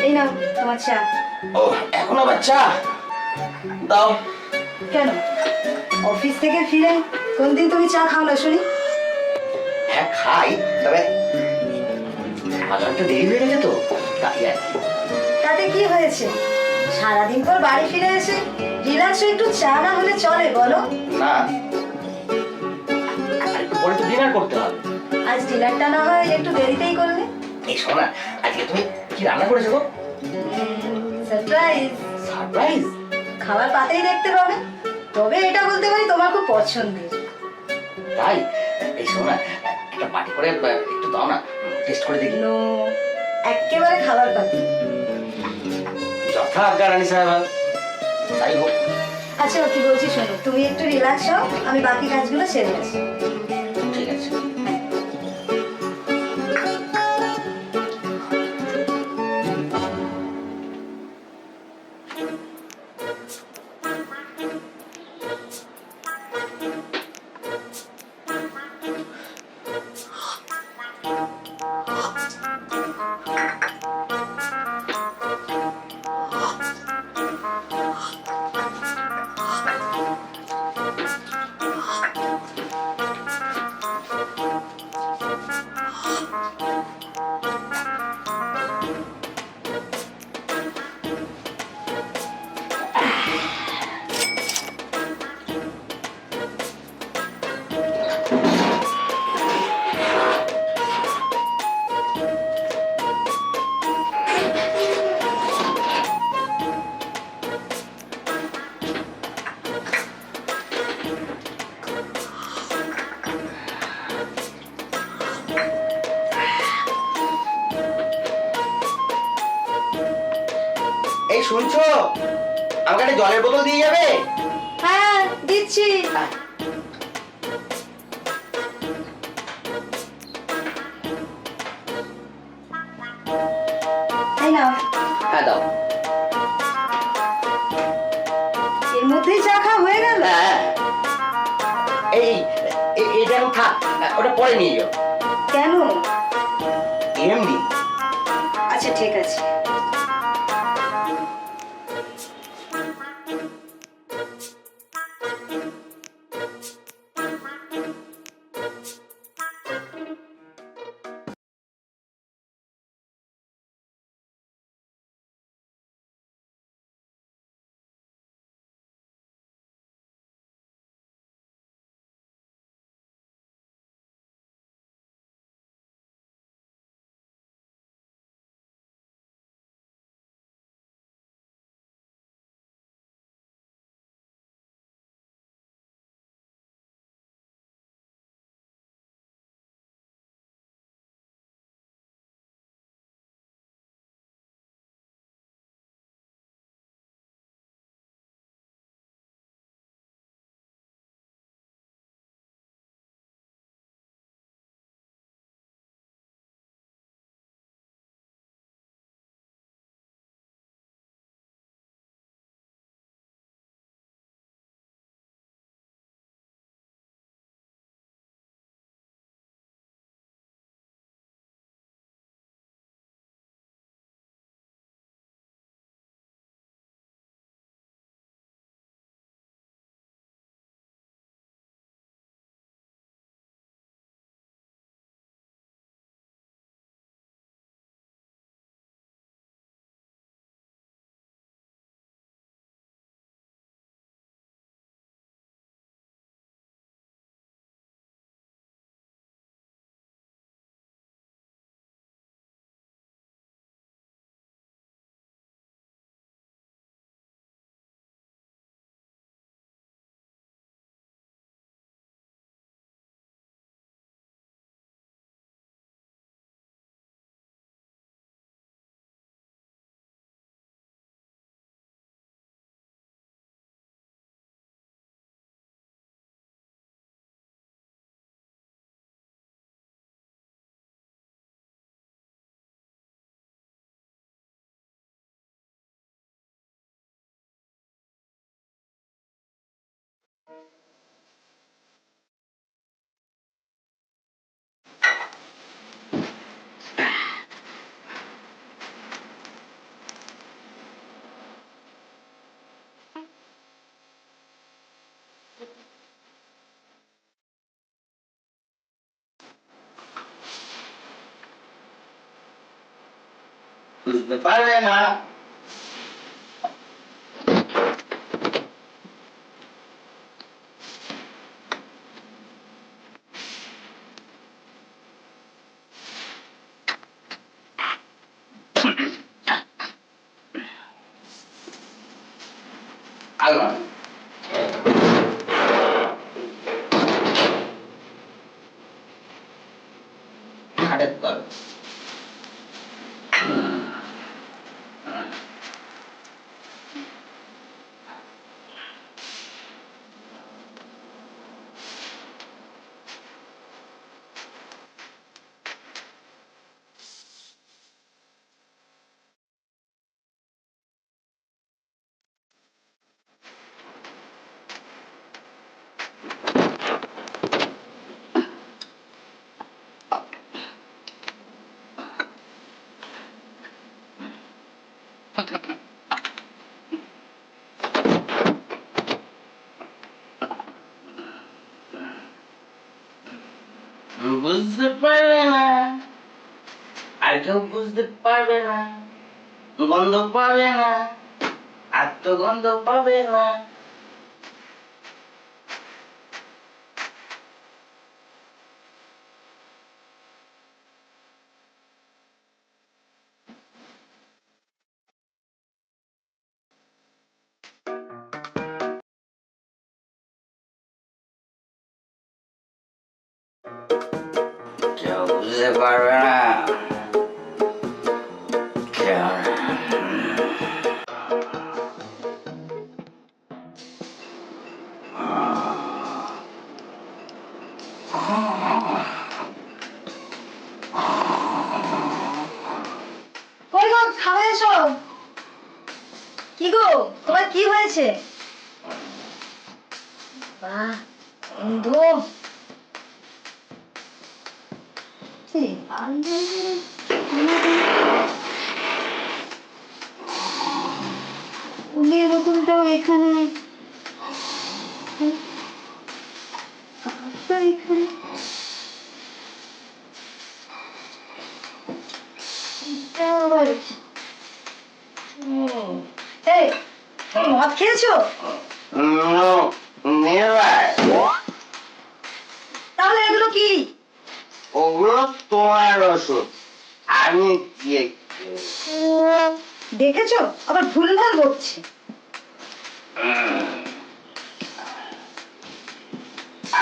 এই নাও তোমার চা। ও এখন আবার চা দাও। কেন, অফিস থেকে ফিরে কোনদিন তুমি চা খাও না শুনি? হ্যাঁ খাই, তবে আজ একটু দেরি হয়ে গেছে তো, তাই আর কি। তাতে কি হয়েছে? সারাদিন পর বাড়ি ফিরে এসে রিল্যাক্সে একটু চা না হলে চলে বলো? না, একটু পরে তো ডিনার করতে হবে। আজ ডিনারটা না হয় একটু দেরিতেই করলে? এই শোনো না, আজকে তুমি কি রান্না করেছো গো? সারপ্রাইজ। সারপ্রাইজ? খাবার পাতেই দেখতে পাবে। তবে এটা বলতে পারি তোমার খুব পছন্দের। তাই? এই শোনো না, একটা বাটি করে একটু দাও না, টেস্ট করে দেখি। নো, একেবারে খাবার পাতে। যথা আজ্ঞা রানী সাহেব, তাই হোক। আচ্ছা কি বলছি শোনো, তুমি একটু রিল্যাক্স হও, আমি বাকি কাজগুলো সেরে আসি। ঠিক আছে। এই শুনছো, আমাকে একটা জলের বোতল দিয়ে যাবে? হ্যাঁ দিচ্ছি। তাই না? হ্যাঁ দাও। এর মধ্যেই চা খাওয়া হয়ে গেল? হ্যাঁ, এই এটা এখন থাক, ওটা পরে নিয়ে যাও। কেন? এমনি। আচ্ছা ঠিক আছে। বুঝতে পারে না। আল্লাহ হাটের তল বুঝতে পারবে না, আর কেউ বুঝতে পারবে না, গন্ধ পাবে না, আর তো গন্ধ পাবে না। কেউ বুঝতে পারবে না, কেউ না। কই গো, খাওয়া এসো। কি গো, তোমার কি হয়েছে? বাহ, গন্ধ। কি আনন্দ। উনির বোতলটাও এখানে। কাপটা এখানে। এটা আবার কি? এই, মদ খেয়েছো? নেভার। তাহলে এগুলো কি? ওগুলো তোমার ওষুধ, আমি দিয়ে দেখেছো, আবার ভুলভাল বকছে।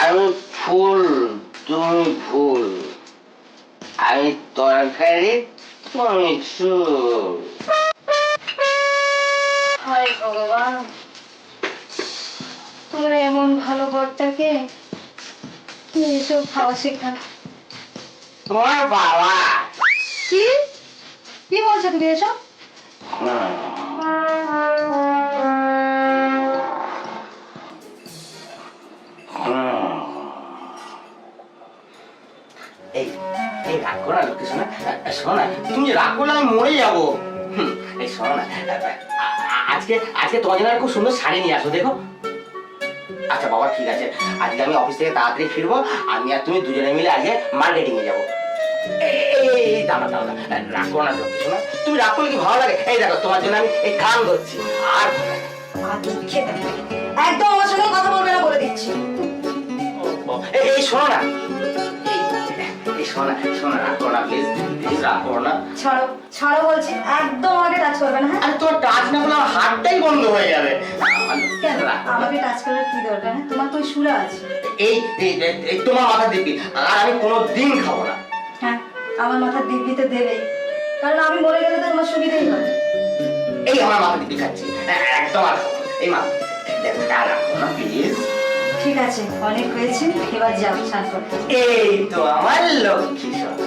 আমি ফুল, তুমি ফুল, আমি তরকারি, তুমি চুল। হায় ভগবান, তোমরা এমন ভালো বরটাকে কি এসব খাওয়া শেখান? তোমার বাবা কি কি বলছো তুমি এসব? এই এই রাগ করো না লক্ষ্মী সোনা, শোনো না, তুমি যে রাগ করলে আমি মরে যাবো। এই শোনো না, আজকে আজকে তোমার জন্য খুব সুন্দর শাড়ি নিয়ে আসো, দেখো। আচ্ছা বাবা, ঠিক আছে, আজকে আমি অফিস থেকে তাড়াতাড়ি ফিরবো, আমি আর তুমি দুজনে মিলে আজকে মার্কেটিং এ যাবো। এই দাঁড়া দাঁড়া, রাগ করো না লক্ষ্মী সোনা, তুমি রাগ করলে কি ভালো লাগে? এই দেখো, তোমার জন্য আমি এই কান ধরছি। আর একদম আমার সঙ্গে কথা বলবে না বলে দিচ্ছি। এই শোনো না, এই শোনো না, শোনো, রাগ করো না প্লিজ, প্লিজ রাগ করো না। ছাড়ো ছাড়ো বলছি, একদম আমাকে টাচ করবে না। হ্যাঁ, আরে তোমার টাচ না করলে আমার হাতটাই বন্ধ হয়ে যাবে। কেন আমাকে টাচ করার কি দরকার? হ্যাঁ, তোমার তো সুরা আছে। এই এই তোমার মাথা দিবি, আর আমি কোনোদিন খাবো না। হ্যাঁ, আমার মাথার দিব্যি তো দেবেই, কারণ আমি মরে গেলে তো তোমার সুবিধাই হবে। এই আমার মাথা দিবি খাচ্ছি, একদম আর খাবো না। এই মাথা আর রাখো না প্লিজ। ঠিক আছে, অনেক হয়েছে, এবার যাও স্নান করতে। এই তো আমার লক্ষ্মী সোনা।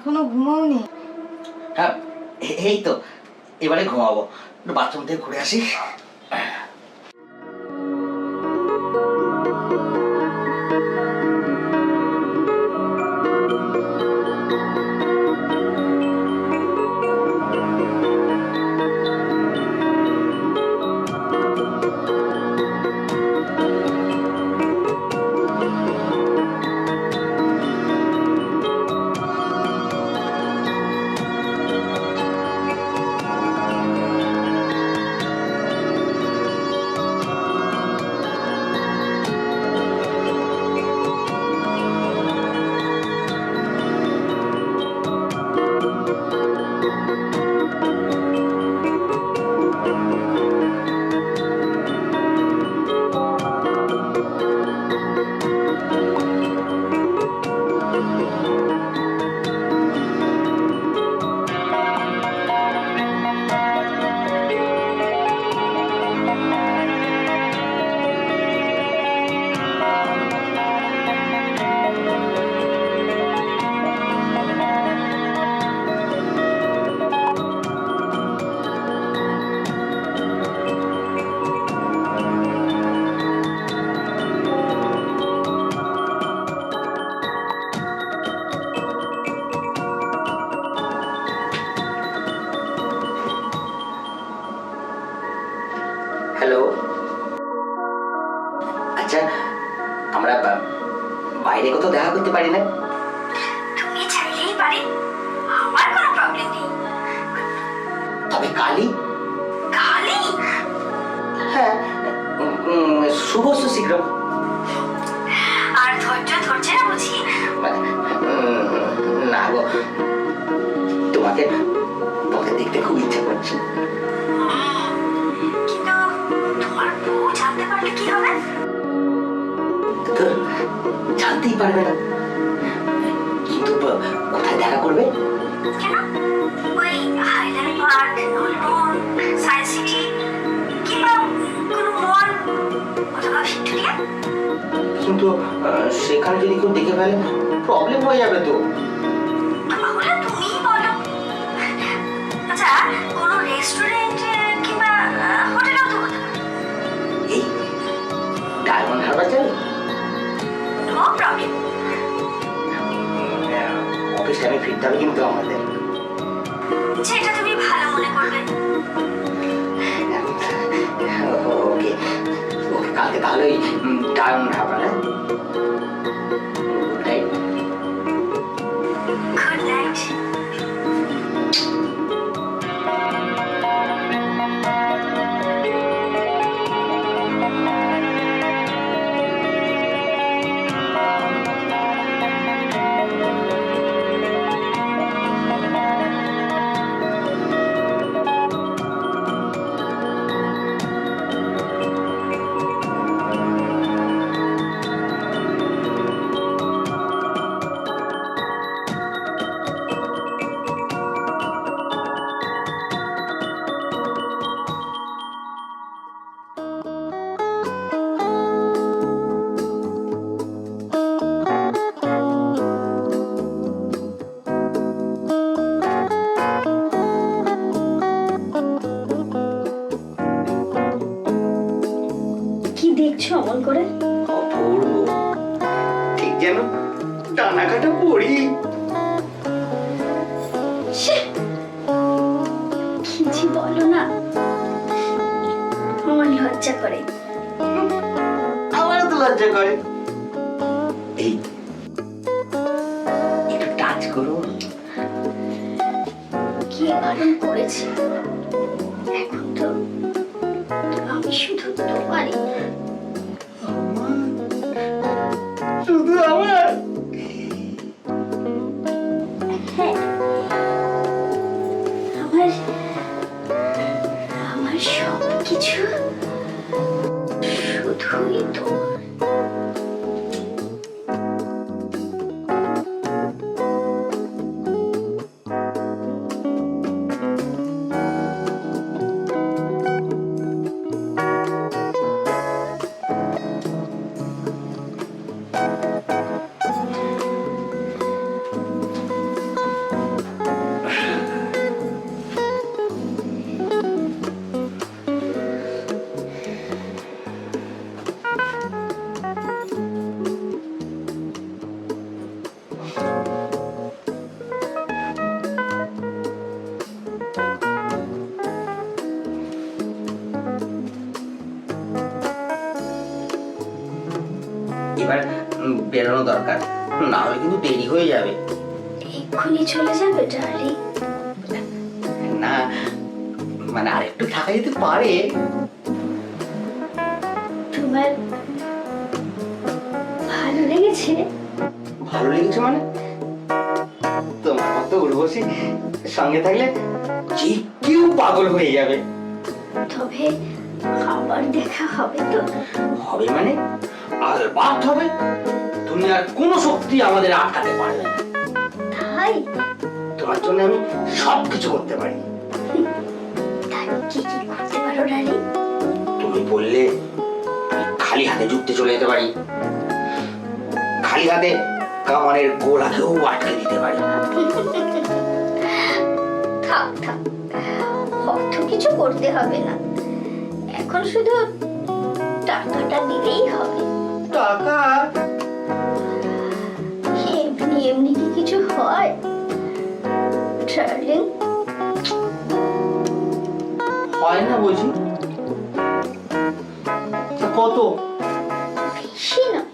এখনো ঘুমাওনি? হ্যাঁ, এই তো এবারে ঘুমাবো, একটু বাথরুম থেকে ঘুরে আসি। হ্যালো, আচ্ছা আমরা বাইরে কোথাও দেখা করতে পারি না? তুমি চাইলেই পারি, আমার কোনো প্রবলেম নেই। তবে কালই? কালই? হ্যাঁ, শুভ শীঘ্র। আর ধৈর্য ধরছে না বুঝি? না গো, তোমাকে তোমাকে দেখতে খুব ইচ্ছে করছে। কিন্তু তোমার বউ জানতে পারলে কি হবে? তো জানতেই পারবে না, কিন্তু কোথায় দেখা করবে? কেন? ওই highland park, Nalban, science city, কিংবা কোনো মল অথবা ভিক্টোরিয়া? কিন্তু সেখানে যদি কেউ দেখে ফেলে প্রবলেম হয়ে যাবে তো। তাহলে তুমিই বলো। আচ্ছা, কোনো রেস্টুরেন্ট কিংবা হোটেলেও তো হতে পারে। এই ডায়মন্ড হারবার যাবে? No problem. অফিস টাইমে ফিরতে হবে কিন্তু আমাদের। যেটা তুমি ভালো মনে করবে। ওকে ওকে, কালকে তাহলে ওই ডায়মন্ড হারবার। হ্যাঁ, গুড নাইট। Good night. কি দেখছো অমন করে? অপূর্ব, ঠিক যেন ডানা কাটা পড়ি। কিছু বলো না, আমার লজ্জা করে। আমারও তো লজ্জা করে। এই একটু টাচ করো। কে বারণ করেছে? এখন তো আমি শুধু তোমারই। শুধু আমার? হ্যাঁ, আমার আমার সব কিছু শুধুই তোমার। এবার বেরোনো দরকার, না হলে কিন্তু দেরি হয়ে যাবে। এক্ষুনি চলে যাবে ডার্লিং? না মানে আরেকটু থাকা যেতে পারে। তোমার ভালো লেগেছে? ভালো লেগেছে মানে? তোমার মতো উর্বশী সঙ্গে থাকলে যে কেউ পাগল হয়ে যাবে। তবে আবার দেখা হবে তো? হবে মানে আলবাত হবে। দুনিয়ার কোনো শক্তি আমাদের আটকাতে পারবে না। তাই? তোমার জন্য আমি সবকিছু করতে পারি। তাই কি কি করতে পারো ডার্লিং? তুমি বললে আমি খালি হাতে যুদ্ধে চলে যেতে পারি, খালি হাতে কামানের গোলাকেও আটকে দিতে পারি। থাক থাক, অত কিছু করতে হবে না, এখন শুধু টাকাটা দিলেই হবে। টাকা? এমনি এমনি কি কিছু হয় ডার্লিং? হয় না বুঝি? কত? বেশি নয়,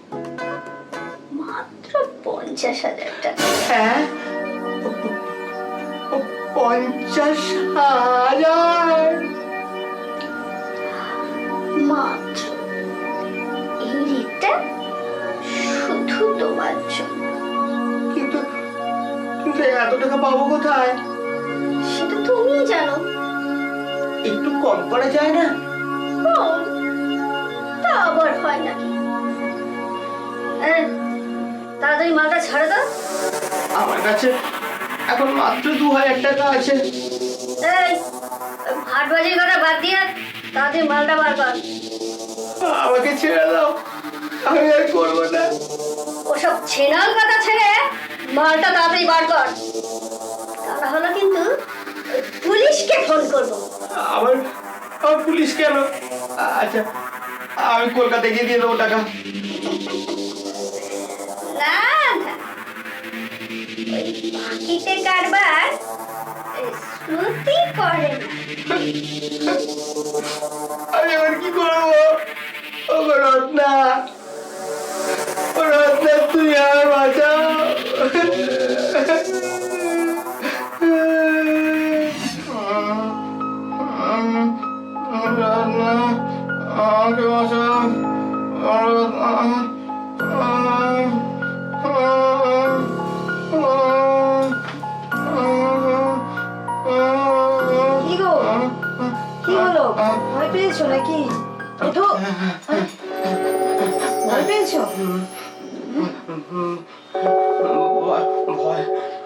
মাত্র 50,000 টাকা। হ্যাঁ, 50,000? মাত্র এই রেটটা শুধু তোমার জন্য। কিন্তু কিন্তু এত টাকা পাবো কোথায়? সেটা তুমিই জানো। একটু কম করা যায় না? কম? তা আবার হয় নাকি? এই, তাড়াতাড়ি মালটা ছাড়ে দাও। আমার কাছে এখন মাত্র 2,000 টাকা আছে। এই, ভাটবাজির কথা বাদ দিয়ে তাড়াতাড়ি মালটা বার কর। আমাকে ছেড়ে দাও, আমি আর করবো না। ওসব ছেনাল কথা ছেড়ে মালটা তাড়াতাড়ি বার কর, তা না হলে কিন্তু ওই পুলিশকে ফোন করবো। আবার আবার পুলিশ কেন? আচ্ছা, আমি কলকাতায় গিয়ে দিয়ে দেবো টাকা। না না, ওই বাকিতে কারবার শ্রুতি করে না। আমি এবার কি করবো? ও রত্না, ও রত্না, তুই আমার বাঁচাও। রত্না, আমাকে বাঁচাও। কি গো, কি হলো? ভয় পেয়েছো নাকি? ওঠো। ভয় পেয়েছো? ভয়।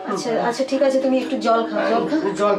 আচ্ছা আচ্ছা, ঠিক আছে, তুমি একটু জল খাও, জল খাও। জল